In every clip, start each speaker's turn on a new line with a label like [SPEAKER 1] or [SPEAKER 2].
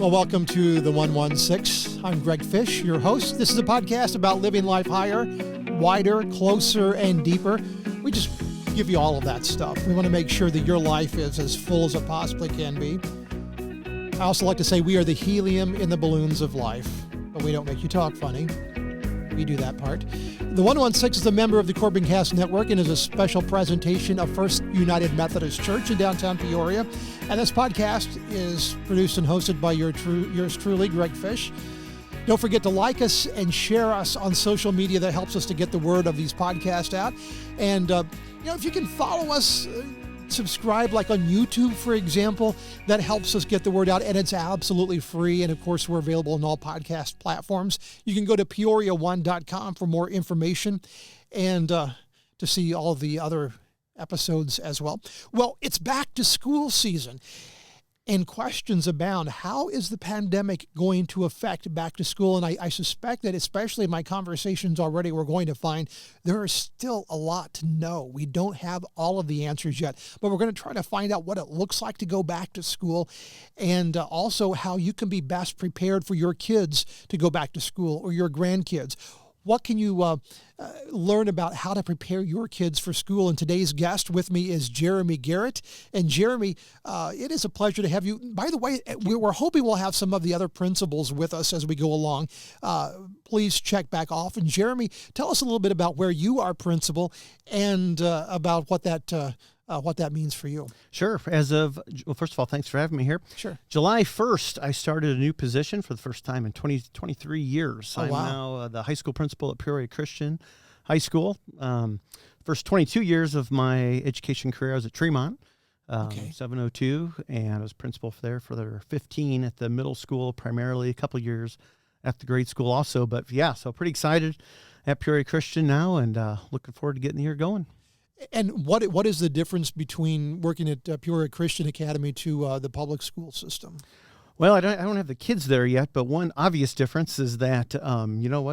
[SPEAKER 1] Well, welcome to the 116. I'm Greg Fish, your host. This is a podcast about living life higher, wider, closer, and deeper. We just give you all of that stuff. We want to make sure that your life is as full as it possibly can be. I also like to say we are the helium in the balloons of life, but we don't make you talk funny. We do that part. The 116 is a member of the Corbin Cast Network and is a special presentation of First United Methodist Church in downtown Peoria. And this podcast is produced and hosted by yours truly, Greg Fish. Don't forget to like us and share us on social media. That helps us to get the word of these podcasts out. And, if you can follow us, subscribe like on YouTube, for example, that helps us get the word out, and it's absolutely free. And of course, we're available on all podcast platforms. You can go to peoria1.com for more information and to see all the other episodes as well. Well, it's back to school season and questions abound. How is the pandemic going to affect back to school? And I suspect that, especially in my conversations already, we're going to find there is still a lot to know. We don't have all of the answers yet, but we're going to try to find out what it looks like to go back to school, and also how you can be best prepared for your kids to go back to school or your grandkids. What can you learn about how to prepare your kids for school? And today's guest with me is Jeremy Garrett. And Jeremy, it is a pleasure to have you. By the way, we're hoping we'll have some of the other principals with us as we go along. Please check back off. And Jeremy, tell us a little bit about where you are principal and about what that means for you.
[SPEAKER 2] Sure. First of all, thanks for having me here.
[SPEAKER 1] Sure.
[SPEAKER 2] July 1st, I started a new position for the first time in 23 years.
[SPEAKER 1] Oh,
[SPEAKER 2] I'm
[SPEAKER 1] wow.
[SPEAKER 2] now the high school principal at Peoria Christian High School. First 22 years of my education career, I was at Tremont, 702, and I was principal there for their 15 at the middle school, primarily a couple years at the grade school also. But yeah, so pretty excited at Peoria Christian now, and looking forward to getting the year going.
[SPEAKER 1] And what is the difference between working at Peoria Christian Academy to the public school system?
[SPEAKER 2] Well, I don't have the kids there yet, but one obvious difference is that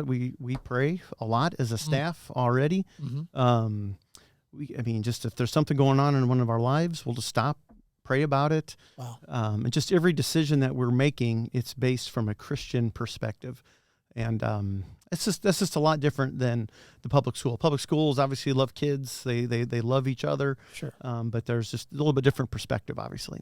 [SPEAKER 2] we pray a lot as a staff already.
[SPEAKER 1] Mm-hmm.
[SPEAKER 2] Just if there's something going on in one of our lives, we'll just stop, pray about it.
[SPEAKER 1] Wow.
[SPEAKER 2] And just every decision that we're making, it's based from a Christian perspective. And that's just a lot different than the public school. Public schools obviously love kids; they love each other.
[SPEAKER 1] Sure.
[SPEAKER 2] But there's just a little bit different perspective, obviously.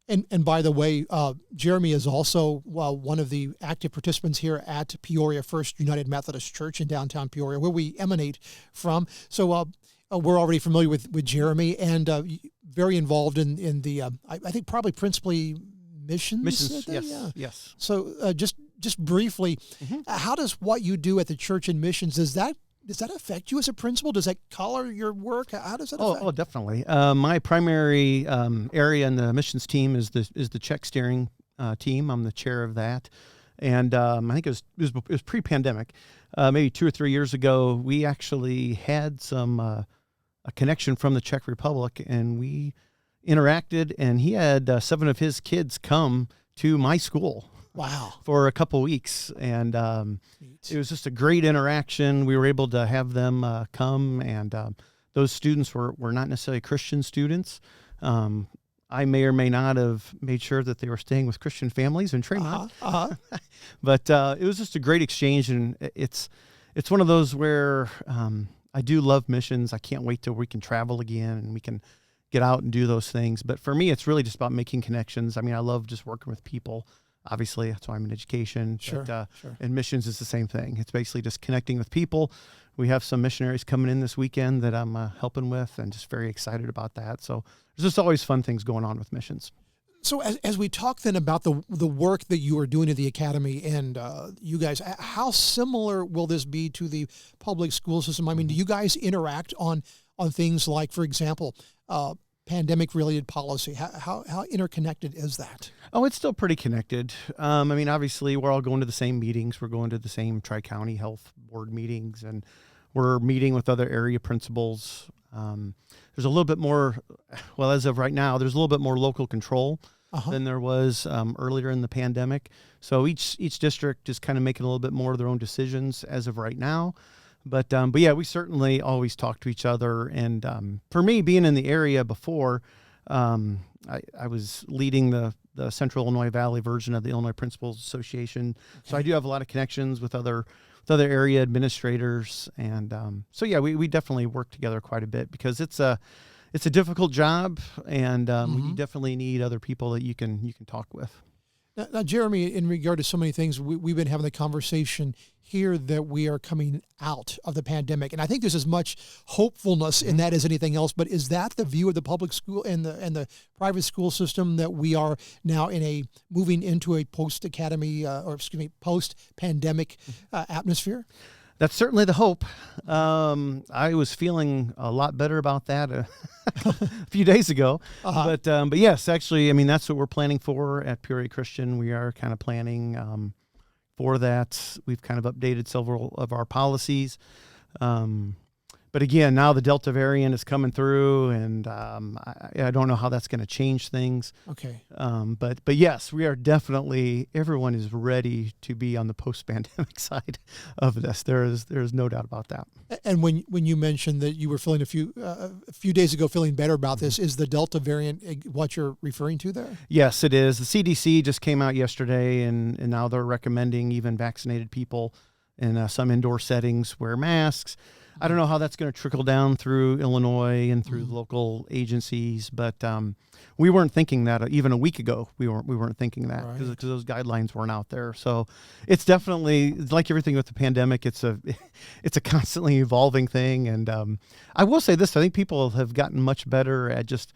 [SPEAKER 1] And by the way, Jeremy is also one of the active participants here at Peoria First United Methodist Church in downtown Peoria, where we emanate from. So we're already familiar with Jeremy, and very involved in the I think probably principally missions.
[SPEAKER 2] Yes,
[SPEAKER 1] Yeah.
[SPEAKER 2] yes.
[SPEAKER 1] So just briefly, how does what you do at the church in missions, does that affect you as a principal? Does that color your work? How does that affect?
[SPEAKER 2] Oh, definitely. My primary area in the missions team is the check steering team. I'm the chair of that, and I think it was pre-pandemic, maybe 2 or 3 years ago. We actually had a connection from the Czech Republic, and we interacted. And he had 7 of his kids come to my school.
[SPEAKER 1] Wow.
[SPEAKER 2] For a couple weeks, and it was just a great interaction. We were able to have them come, and those students were not necessarily Christian students. I may or may not have made sure that they were staying with Christian families in Tremont. But it was just a great exchange, and it's one of those where I do love missions. I can't wait till we can travel again and we can get out and do those things. But for me, it's really just about making connections. I love just working with people. Obviously, that's why I'm in education.
[SPEAKER 1] Sure,
[SPEAKER 2] but,
[SPEAKER 1] sure.
[SPEAKER 2] And missions is the same thing. It's basically just connecting with people. We have some missionaries coming in this weekend that I'm helping with, and just very excited about that. So there's just always fun things going on with missions.
[SPEAKER 1] So as we talk then about the work that you are doing at the academy and you guys, how similar will this be to the public school system? Do you guys interact on things like, for example, pandemic-related policy? How interconnected is that?
[SPEAKER 2] Oh, it's still pretty connected. Obviously, we're all going to the same meetings. We're going to the same Tri-County Health Board meetings, and we're meeting with other area principals. There's a little bit more, as of right now, there's a little bit more local control than there was earlier in the pandemic. So each district is kind of making a little bit more of their own decisions as of right now. But yeah, we certainly always talk to each other. And for me, being in the area before, I was leading the the Central Illinois Valley version of the Illinois Principals Association. So I do have a lot of connections with other area administrators, and so yeah, we definitely work together quite a bit because it's a difficult job, and you definitely need other people that you can talk with.
[SPEAKER 1] Now, Jeremy, in regard to so many things, we've been having the conversation here that we are coming out of the pandemic, and I think there's as much hopefulness in that as anything else. But is that the view of the public school and the private school system, that we are now moving into a post-pandemic atmosphere?
[SPEAKER 2] That's certainly the hope. I was feeling a lot better about that a few days ago. But yes, actually, I mean, that's what we're planning for at Peoria Christian. We are kind of planning for that. We've kind of updated several of our policies. But again, now the Delta variant is coming through, and I don't know how that's going to change things.
[SPEAKER 1] Okay.
[SPEAKER 2] But yes, we are definitely, everyone is ready to be on the post-pandemic side of this. There's no doubt about that.
[SPEAKER 1] And when you mentioned that you were feeling a few days ago feeling better about this, is the Delta variant what you're referring to there?
[SPEAKER 2] Yes, it is. The CDC just came out yesterday, and now they're recommending even vaccinated people in some indoor settings wear masks. I don't know how that's going to trickle down through Illinois and through local agencies, but we weren't thinking that even a week ago. We weren't thinking that because those guidelines weren't out there. So it's definitely, like everything with the pandemic, it's a constantly evolving thing. And I will say this: I think people have gotten much better at just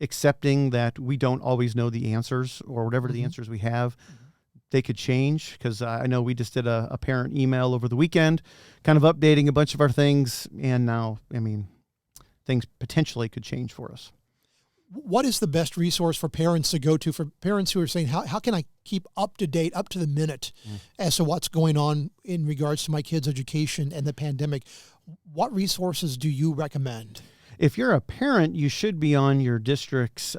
[SPEAKER 2] accepting that we don't always know the answers, or whatever the answers we have. They could change, because I know we just did a parent email over the weekend kind of updating a bunch of our things, and now, I mean, things potentially could change for us.
[SPEAKER 1] What is the best resource for parents to go to, for parents who are saying, how can I keep up to date, up to the minute as to what's going on in regards to my kids' education and the pandemic? What resources do you recommend?
[SPEAKER 2] If you're a parent, you should be on your district's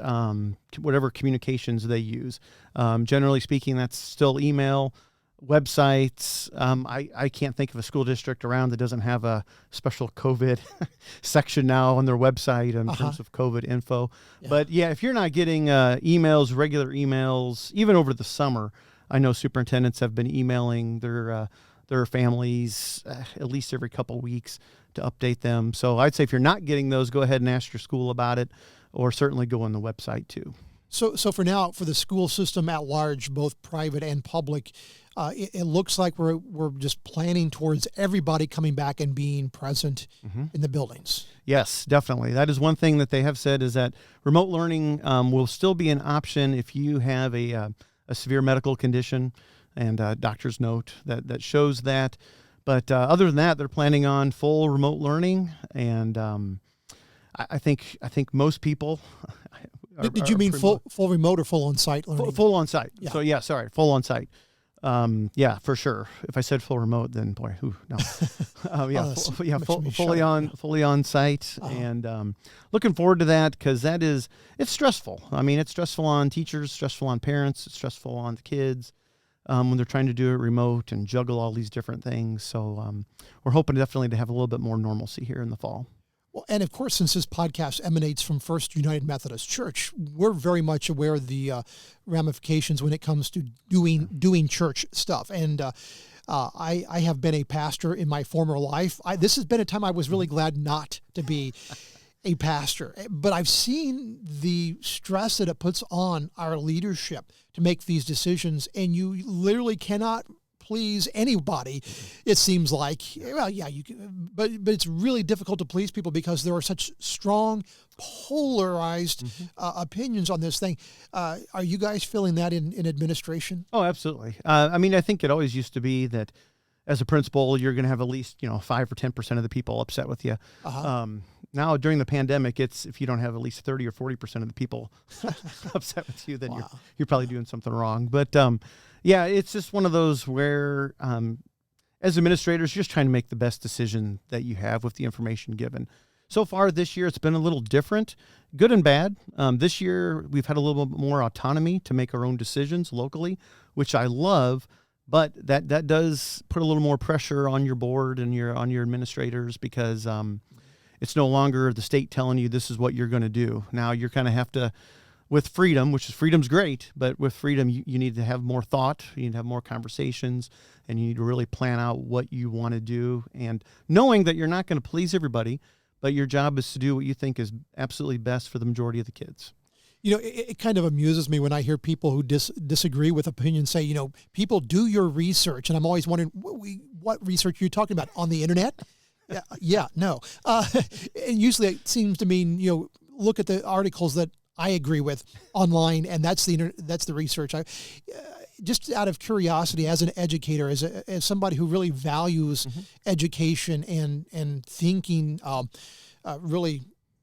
[SPEAKER 2] whatever communications they use. Generally speaking, that's still email, websites. I can't think of a school district around that doesn't have a special COVID section now on their website in terms of COVID info. Yeah. But yeah, if you're not getting emails, regular emails, even over the summer, I know superintendents have been emailing their families at least every couple weeks to update them. So I'd say if you're not getting those, go ahead and ask your school about it, or certainly go on the website too.
[SPEAKER 1] So for now, for the school system at large, both private and public, it looks like we're just planning towards everybody coming back and being present in the buildings.
[SPEAKER 2] Yes, definitely. That is one thing that they have said, is that remote learning will still be an option if you have a severe medical condition and a doctor's note that shows that. But other than that, they're planning on full remote learning, and I think most people.
[SPEAKER 1] Did you mean full remote or full on site learning?
[SPEAKER 2] Full on site.
[SPEAKER 1] Yeah.
[SPEAKER 2] So yeah, sorry, full on site. Yeah, for sure. If I said full remote, then boy, no. Fully on site, and looking forward to that, because it's stressful. I mean, it's stressful on teachers, stressful on parents, it's stressful on the kids. When they're trying to do it remote and juggle all these different things. So we're hoping definitely to have a little bit more normalcy here in the fall.
[SPEAKER 1] Well, and of course, since this podcast emanates from First United Methodist Church, we're very much aware of the ramifications when it comes to doing church stuff. And I have been a pastor in my former life. This has been a time I was really glad not to be a pastor, but I've seen the stress that it puts on our leadership to make these decisions, and you literally cannot please anybody. It seems like, well, yeah, you can, but it's really difficult to please people because there are such strong, polarized opinions on this thing. Are you guys feeling that in administration?
[SPEAKER 2] Oh, absolutely. I mean, I think it always used to be that as a principal, you're going to have at least 5 or 10% of the people upset with you. Now, during the pandemic, it's if you don't have at least 30 or 40% of the people upset with you, then you're probably doing something wrong. But yeah, it's just one of those where, as administrators, you're just trying to make the best decision that you have with the information given. So far this year, it's been a little different, good and bad. This year, we've had a little bit more autonomy to make our own decisions locally, which I love. But that does put a little more pressure on your board and on your administrators, because it's no longer the state telling you this is what you're going to do. Now you kind of have to with freedom, which is freedom's great, but with freedom, you need to have more thought, you need to have more conversations, and you need to really plan out what you want to do, and knowing that you're not going to please everybody, but your job is to do what you think is absolutely best for the majority of the kids.
[SPEAKER 1] It kind of amuses me when I hear people who disagree with opinions say, people do your research. And I'm always wondering, what research are you talking about? On the internet? No. And usually it seems to mean, look at the articles that I agree with online, and that's the research. Just out of curiosity, as an educator, as somebody who really values education and thinking really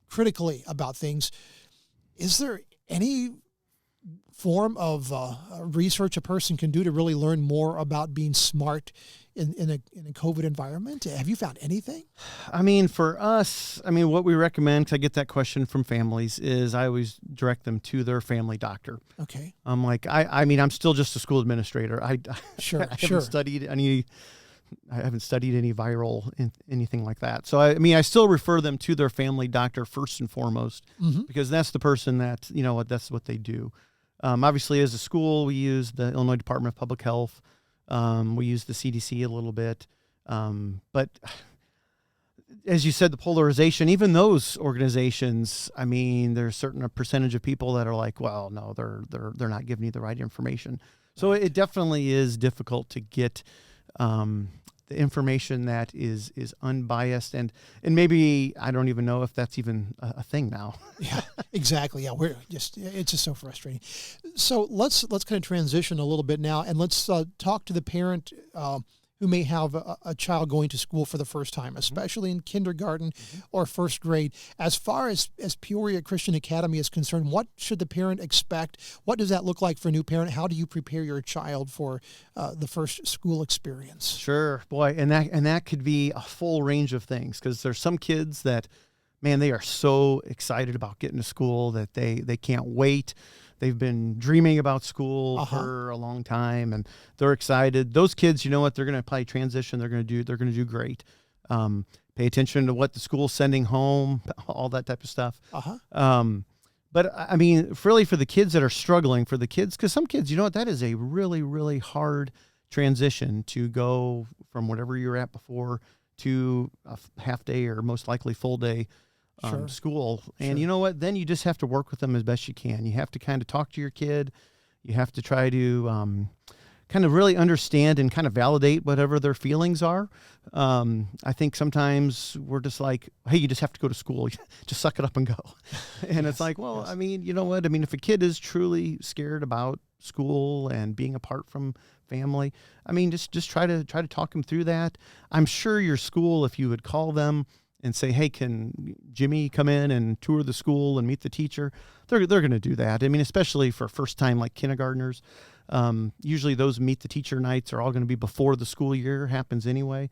[SPEAKER 1] critically about things, is there any form of research a person can do to really learn more about being smart in a COVID environment? Have you found anything?
[SPEAKER 2] I mean, for us, what we recommend, because I get that question from families, is I always direct them to their family doctor.
[SPEAKER 1] Okay.
[SPEAKER 2] I'm like, I'm still just a school administrator. I haven't studied any viral anything like that. So I still refer them to their family doctor first and foremost, because that's the person that, that's what they do. Obviously, as a school, we use the Illinois Department of Public Health. We use the CDC a little bit. But as you said, the polarization, even those organizations, there's a certain percentage of people that are like, well, no, they're not giving you the right information. So it definitely is difficult to get the information that is unbiased, and maybe I don't even know if that's even a thing now.
[SPEAKER 1] Yeah, exactly. Yeah, it's just so frustrating. So let's kind of transition a little bit now, and let's talk to the parent who may have a child going to school for the first time, especially in kindergarten or first grade. As far as Peoria Christian Academy is concerned, what should the parent expect? What does that look like for a new parent? How do you prepare your child for the first school experience?
[SPEAKER 2] Sure, boy, and that could be a full range of things, because there's some kids that, man, they are so excited about getting to school that they can't wait. They've been dreaming about school for a long time, and they're excited. Those kids, you know what? They're going to probably transition. They're going to do great. Pay attention to what the school's sending home, all that type of stuff. But really for the kids that are struggling, because some kids, you know what? That is a really, really hard transition to go from whatever you're at before to a half day or most likely full day school. And you know what? Then you just have to work with them as best you can. You have to kind of talk to your kid. You have to try to kind of really understand and kind of validate whatever their feelings are. I think sometimes we're just like, hey, you just have to go to school. Just suck it up and go. And it's like, well, you know what? If a kid is truly scared about school and being apart from family, just try to talk them through that. I'm sure your school, if you would call them and say, hey, can Jimmy come in and tour the school and meet the teacher? They're going to do that. Especially for first time like kindergartners. Usually those meet the teacher nights are all going to be before the school year happens anyway,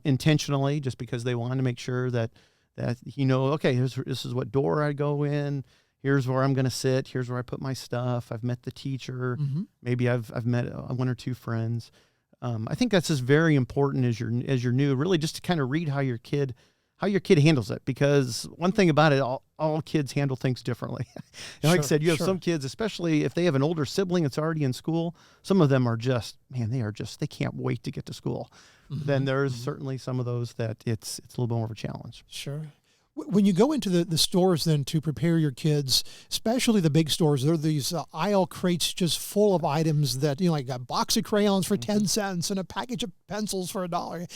[SPEAKER 2] intentionally, just because they want to make sure that okay, this is what door I go in. Here's where I'm going to sit. Here's where I put my stuff. I've met the teacher. Maybe I've met one or two friends. I think that's just very important as you're new, really, just to kind of read how your kid handles it, because one thing about it, all kids handle things differently. Like I said, you have some kids, especially if they have an older sibling that's already in school, some of them are they can't wait to get to school. Then there's certainly some of those that it's a little bit more of a challenge.
[SPEAKER 1] Sure. When you go into the stores then to prepare your kids, especially the big stores, there are these aisle crates just full of items that, like a box of crayons for 10 cents and a package of pencils for $1.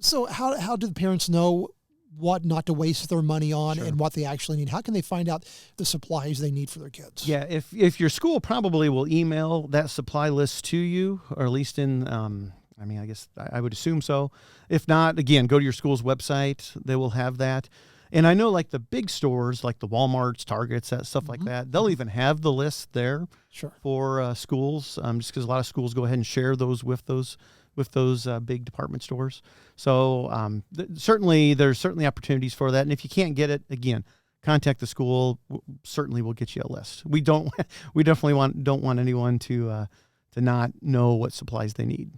[SPEAKER 1] So how do the parents know what not to waste their money on and what they actually need? How can they find out the supplies they need for their kids?
[SPEAKER 2] Yeah, if your school probably will email that supply list to you, or at least in, I guess I would assume so. If not, again, go to your school's website. They will have that. And I know like the big stores, like the Walmarts, Targets, that stuff like that, they'll even have the list there for schools, just because a lot of schools go ahead and share those with those big department stores. So there's certainly opportunities for that. And if you can't get it, again, contact the school. Certainly we'll get you a list. We definitely don't want anyone to not know what supplies they need.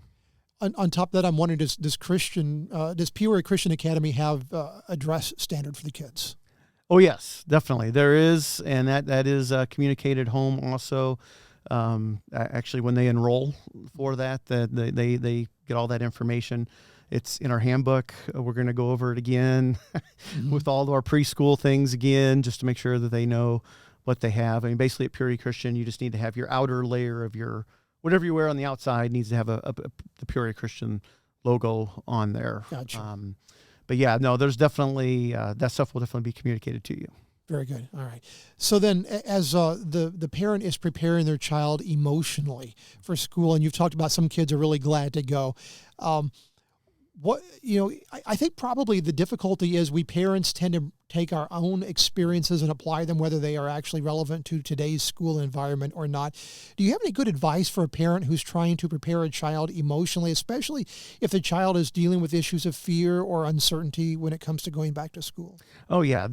[SPEAKER 1] On top of that, I'm wondering, does Peoria Christian Academy have a dress standard for the kids?
[SPEAKER 2] Oh yes, definitely there is, and that is communicated home also. Actually, when they enroll for that they get all that information. It's in our handbook. We're going to go over it again with all of our preschool things again, just to make sure that they know what they have. I mean, basically at Purity Christian, you just need to have your outer layer of your whatever you wear on the outside needs to have the Purity Christian logo on there.
[SPEAKER 1] Gotcha.
[SPEAKER 2] But yeah, no, there's definitely that stuff will definitely be communicated to you.
[SPEAKER 1] Very good. All right. So then, as the parent is preparing their child emotionally for school, and you've talked about some kids are really glad to go. I think probably the difficulty is we parents tend to take our own experiences and apply them, whether they are actually relevant to today's school environment or not. Do you have any good advice for a parent who's trying to prepare a child emotionally, especially if the child is dealing with issues of fear or uncertainty when it comes to going back to school?
[SPEAKER 2] Oh yeah,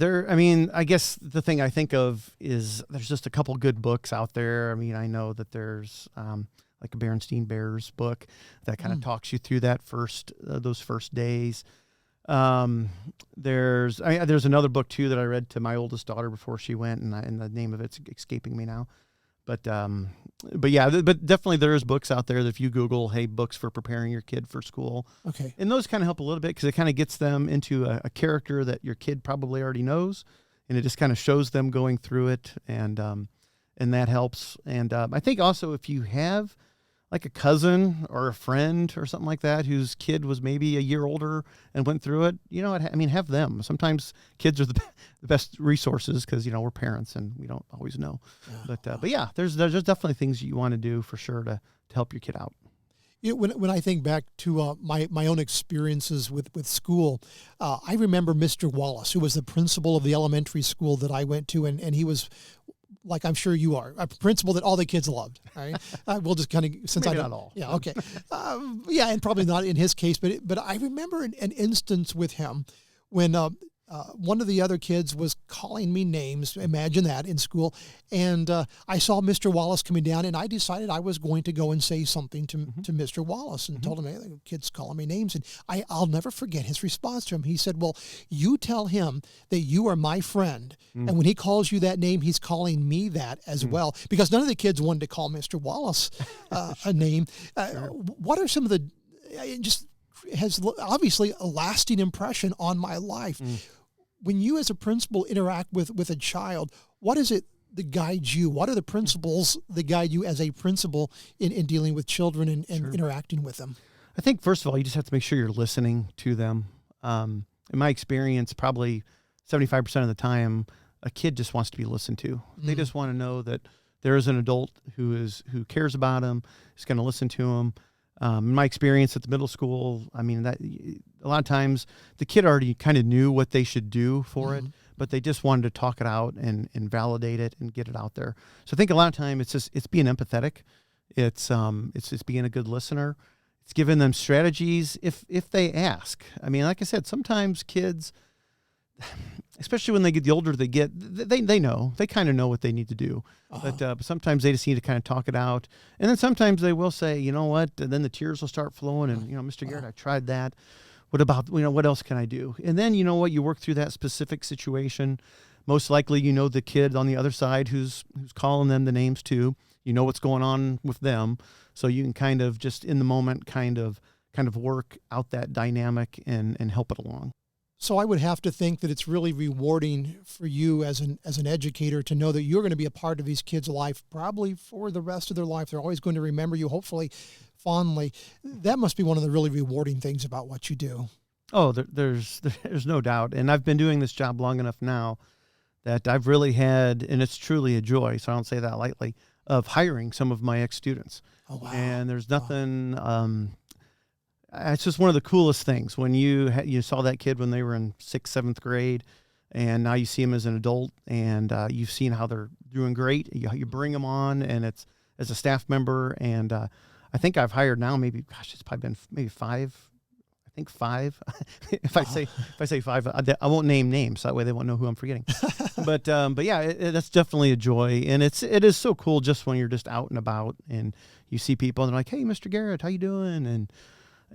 [SPEAKER 2] I guess the thing I think of is there's just a couple good books out there. I mean, I know that there's like a Berenstain Bears book that kind of talks you through that those first days. There's another book too that I read to my oldest daughter before she went, and the name of it's escaping me now. But definitely there's books out there that if you Google, hey, books for preparing your kid for school. Okay. And those kind of help a little bit because it kind of gets them into a character that your kid probably already knows, and it just kind of shows them going through it, and that helps. And I think also if you have like a cousin or a friend or something like that whose kid was maybe a year older and went through it, have them. Sometimes kids are the best resources because, we're parents and we don't always know. But yeah, there's definitely things you want to do for sure to help your kid out.
[SPEAKER 1] When I think back to my own experiences with school, I remember Mr. Wallace, who was the principal of the elementary school that I went to, and he was, like I'm sure you are, a principal that all the kids loved. Right? We'll just kind of, since
[SPEAKER 2] Maybe
[SPEAKER 1] I don't,
[SPEAKER 2] not all.
[SPEAKER 1] Yeah, okay, and probably not in his case, but I remember an instance with him when one of the other kids was calling me names. Imagine that in school, and I saw Mr. Wallace coming down, and I decided I was going to go and say something to Mr. Wallace, and told him, hey, the kid's calling me names, and I'll never forget his response to him. He said, well, you tell him that you are my friend, and when he calls you that name, he's calling me that as well, because none of the kids wanted to call Mr. Wallace a name. What are some of the, just has obviously a lasting impression on my life. When you as a principal interact with a child, what is it that guides you? What are the principles that guide you as a principal in dealing with children and interacting with them?
[SPEAKER 2] I think, first of all, you just have to make sure you're listening to them. In my experience, probably 75% of the time, a kid just wants to be listened to. They just want to know that there is an adult who cares about them, is going to listen to them. In my experience at the middle school, I mean, that a lot of times the kid already kind of knew what they should do for it, but they just wanted to talk it out and validate it and get it out there. So I think a lot of time it's being empathetic. It's being a good listener. It's giving them strategies if they ask. I mean, like I said, sometimes kids, especially when they get the older they get, they know, they kind of know what they need to do. But sometimes they just need to kind of talk it out. And then sometimes they will say, you know what, and then the tears will start flowing and, Mr. Garrett, I tried that. What about, what else can I do? And then, you work through that specific situation. Most likely, the kid on the other side who's calling them the names too. You know what's going on with them. So you can kind of just in the moment kind of work out that dynamic and help it along.
[SPEAKER 1] So I would have to think that it's really rewarding for you as an educator to know that you're going to be a part of these kids' life probably for the rest of their life. They're always going to remember you, hopefully fondly. That must be one of the really rewarding things about what you do.
[SPEAKER 2] Oh, there's no doubt. And I've been doing this job long enough now that I've really had, and it's truly a joy, so I don't say that lightly, of hiring some of my ex-students.
[SPEAKER 1] Oh, wow.
[SPEAKER 2] And there's nothing... it's just one of the coolest things when you saw that kid when they were in 6th, 7th grade, and now you see them as an adult, and you've seen how they're doing great. You bring them on, and it's as a staff member, and I think I've hired now it's probably been maybe 5. I think 5. if I say 5, I won't name names, so that way they won't know who I'm forgetting. but yeah, that's definitely a joy, and it is so cool just when you're just out and about and you see people and they're like, "Hey, Mr. Garrett, how you doing?"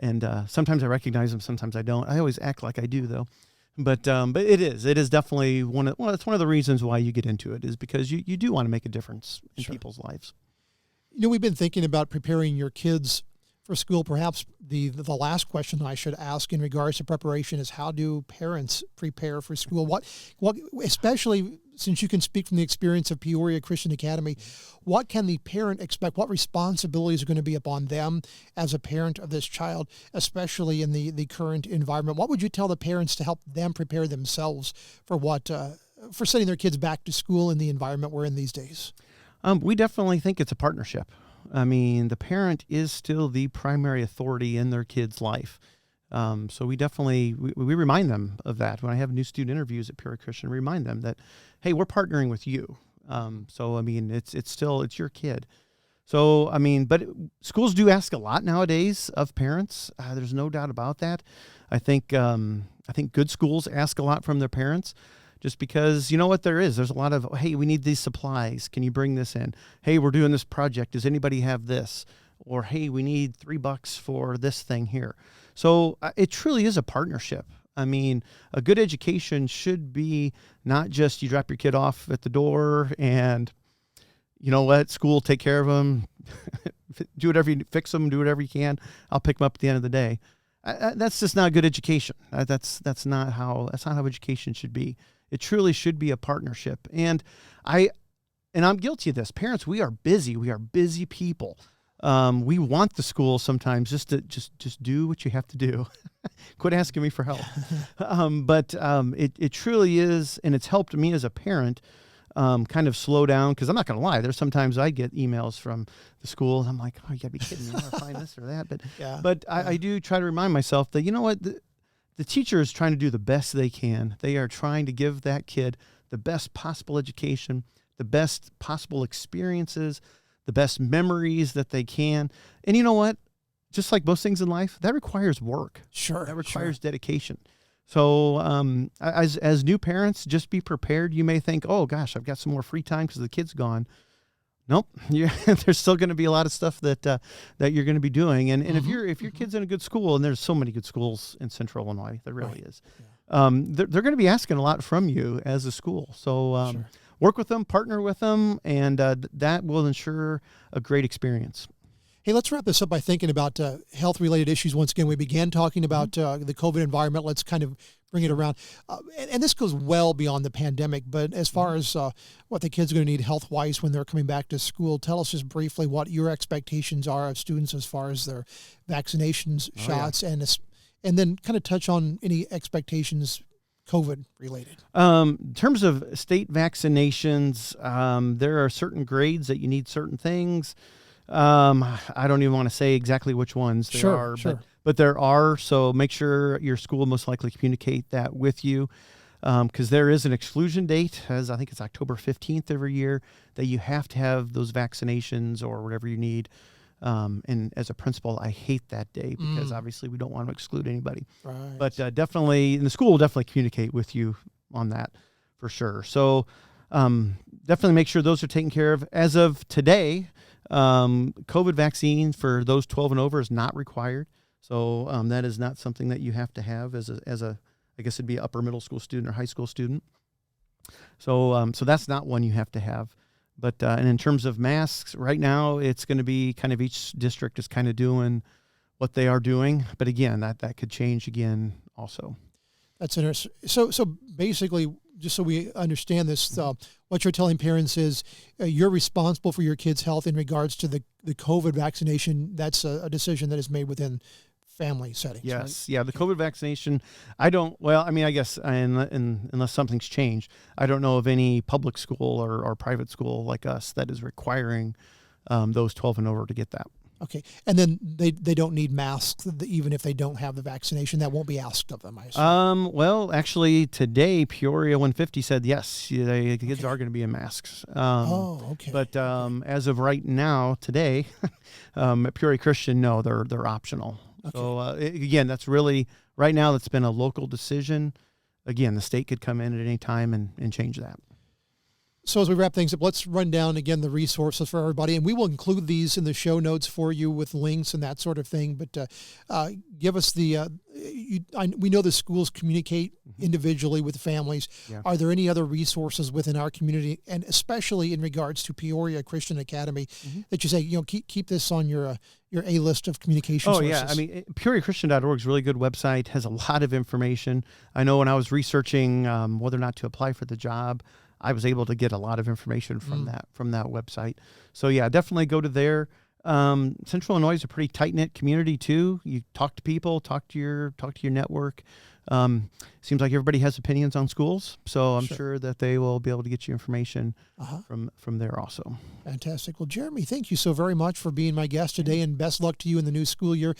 [SPEAKER 2] And sometimes I recognize them, sometimes I don't. I always act like I do, though. But it is definitely it's one of the reasons why you get into it, is because you do want to make a difference in people's lives.
[SPEAKER 1] We've been thinking about preparing your kids for school. Perhaps the last question I should ask in regards to preparation is, how do parents prepare for school? What especially since you can speak from the experience of Peoria Christian Academy, what can the parent expect? What responsibilities are going to be upon them as a parent of this child, especially in the current environment? What would you tell the parents to help them prepare themselves for for sending their kids back to school in the environment we're in these days?
[SPEAKER 2] We definitely think it's a partnership. I mean, the parent is still the primary authority in their kid's life. So we definitely, we remind them of that. When I have new student interviews at Peoria Christian, remind them that, hey, we're partnering with you. So, I mean, it's your kid. So, I mean, but schools do ask a lot nowadays of parents. There's no doubt about that. I think good schools ask a lot from their parents, just because, you know what, there's a lot of, hey, we need these supplies. Can you bring this in? Hey, we're doing this project. Does anybody have this? Or, hey, we need $3 for this thing here. So it truly is a partnership. I mean, a good education should be not just you drop your kid off at the door and, you know what, school, take care of them, do whatever you fix them, do whatever you can. I'll pick them up at the end of the day. That's just not good education. That's not how education should be. It truly should be a partnership. And I'm guilty of this. Parents, we are busy. We are busy people. We want the school sometimes just to just do what you have to do. Quit asking me for help. But it truly is, and it's helped me as a parent kind of slow down, because I'm not going to lie. There's sometimes I get emails from the school, and I'm like, oh, you got to be kidding me. I want to find this or that. But I do try to remind myself that, you know what, the teacher is trying to do the best they can. They are trying to give that kid the best possible education, the best possible experiences, the best memories that they can. And you know what? Just like most things in life, that requires work.
[SPEAKER 1] Sure.
[SPEAKER 2] That requires dedication. So as new parents, just be prepared. You may think, oh, gosh, I've got some more free time because the kid's gone. Nope. There's still going to be a lot of stuff that you're going to be doing. And if your kid's in a good school, and there's so many good schools in Central Illinois, there really is, they're going to be asking a lot from you as a school. So work with them, partner with them, and that will ensure a great experience.
[SPEAKER 1] Hey, let's wrap this up by thinking about health-related issues. Once again, we began talking about the COVID environment. Let's kind of bring it around. And this goes well beyond the pandemic, but as far as what the kids are going to need health-wise when they're coming back to school, tell us just briefly what your expectations are of students as far as their vaccinations, shots, and then kind of touch on any expectations COVID related.
[SPEAKER 2] In terms of state vaccinations, there are certain grades that you need certain things. I don't even want to say exactly which ones there are, but there are. So make sure your school most likely communicate that with you, because there is an exclusion date, as I think it's October 15th every year, that you have to have those vaccinations or whatever you need. And as a principal, I hate that day because obviously we don't want to exclude anybody. Right. But definitely, and the school will definitely communicate with you on that for sure. So definitely make sure those are taken care of. As of today, COVID vaccine for those 12 and over is not required. So that is not something that you have to have as a I guess it'd be an upper middle school student or high school student. So so that's not one you have to have. But and in terms of masks, right now it's going to be kind of each district is kind of doing what they are doing. But again, that could change again also. That's
[SPEAKER 1] interesting. So basically, just so we understand this, what you're telling parents is you're responsible for your kid's health in regards to the COVID vaccination. That's a decision that is made within family settings.
[SPEAKER 2] Yes.
[SPEAKER 1] Right?
[SPEAKER 2] Yeah. The COVID vaccination, I guess unless something's changed, I don't know of any public school or private school like us that is requiring those 12 and over to get that.
[SPEAKER 1] Okay. And then they don't need masks even if they don't have the vaccination. That won't be asked of them, I assume.
[SPEAKER 2] Well, actually today, Peoria 150 said yes, the kids are going to be in masks.
[SPEAKER 1] Okay.
[SPEAKER 2] But as of right now, today, at Peoria Christian, no, they're optional. Okay. So again, that's really, right now, that's been a local decision. Again, the state could come in at any time and change that.
[SPEAKER 1] So as we wrap things up, let's run down again the resources for everybody, and we will include these in the show notes for you with links and that sort of thing. But give us the. We know the schools communicate individually with families.
[SPEAKER 2] Yeah.
[SPEAKER 1] Are there any other resources within our community, and especially in regards to Peoria Christian Academy, that you say keep this on your A list of communication sources?
[SPEAKER 2] Yeah, I mean, PeoriaChristian.org is a really good website. Has a lot of information. I know when I was researching whether or not to apply for the job, I was able to get a lot of information from that website. So yeah, definitely go to there. Central Illinois is a pretty tight-knit community too. You talk to people, talk to your network. Seems like everybody has opinions on schools, so I'm sure that they will be able to get you information from there also.
[SPEAKER 1] Fantastic. Well, Jeremy, thank you so very much for being my guest today, and best luck to you in the new school year.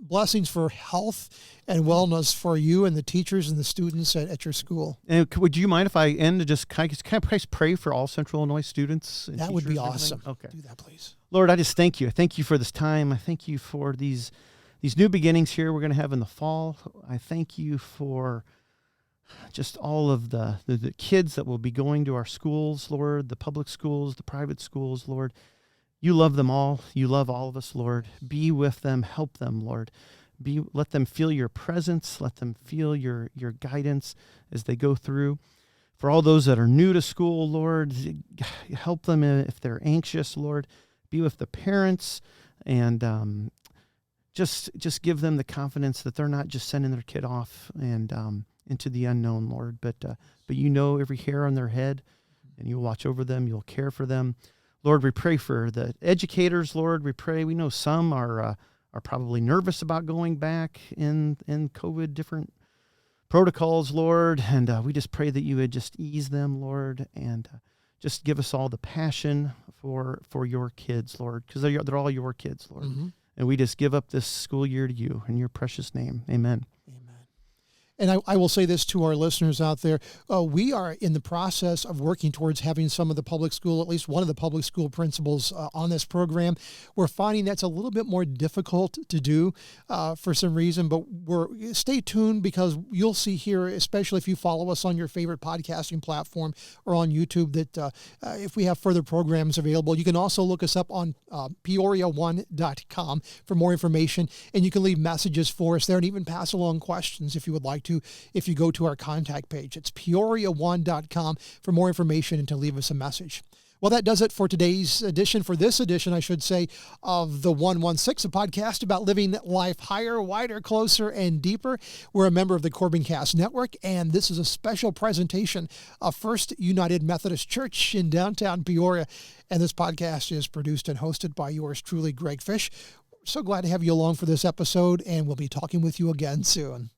[SPEAKER 1] Blessings for health and wellness for you and the teachers and the students at your school.
[SPEAKER 2] And would you mind if I end to just can I pray for all Central Illinois students? And
[SPEAKER 1] that would be awesome.
[SPEAKER 2] Okay.
[SPEAKER 1] Do that, please.
[SPEAKER 2] Lord, I just thank you. I thank you for this time. I thank you for these new beginnings here we're going to have in the fall. I thank you for just all of the kids that will be going to our schools, Lord, the public schools, the private schools, Lord. You love them all. You love all of us, Lord. Be with them. Help them, Lord. Let them feel your presence. Let them feel your guidance as they go through. For all those that are new to school, Lord, help them if they're anxious, Lord. Be with the parents and just give them the confidence that they're not just sending their kid off and into the unknown, Lord. But you know every hair on their head, and you'll watch over them. You'll care for them, Lord. We pray for the educators, Lord. We know some are probably nervous about going back in COVID, different protocols, Lord. And we just pray that you would just ease them, Lord, and just give us all the passion for your kids, Lord, because they're all your kids, Lord. And we just give up this school year to you in your precious name. Amen.
[SPEAKER 1] And I will say this to our listeners out there. We are in the process of working towards having some of the public school, at least one of the public school principals on this program. We're finding that's a little bit more difficult to do for some reason, but stay tuned, because you'll see here, especially if you follow us on your favorite podcasting platform or on YouTube, that if we have further programs available, you can also look us up on Peoria1.com for more information, and you can leave messages for us there and even pass along questions if you would like to. If you go to our contact page, it's Peoria1.com for more information and to leave us a message. Well, that does it for this edition, I should say, of the 116, a podcast about living life higher, wider, closer, and deeper. We're a member of the Corbin Cast Network, and this is a special presentation of First United Methodist Church in downtown Peoria. And this podcast is produced and hosted by yours truly, Greg Fish. We're so glad to have you along for this episode, and we'll be talking with you again soon.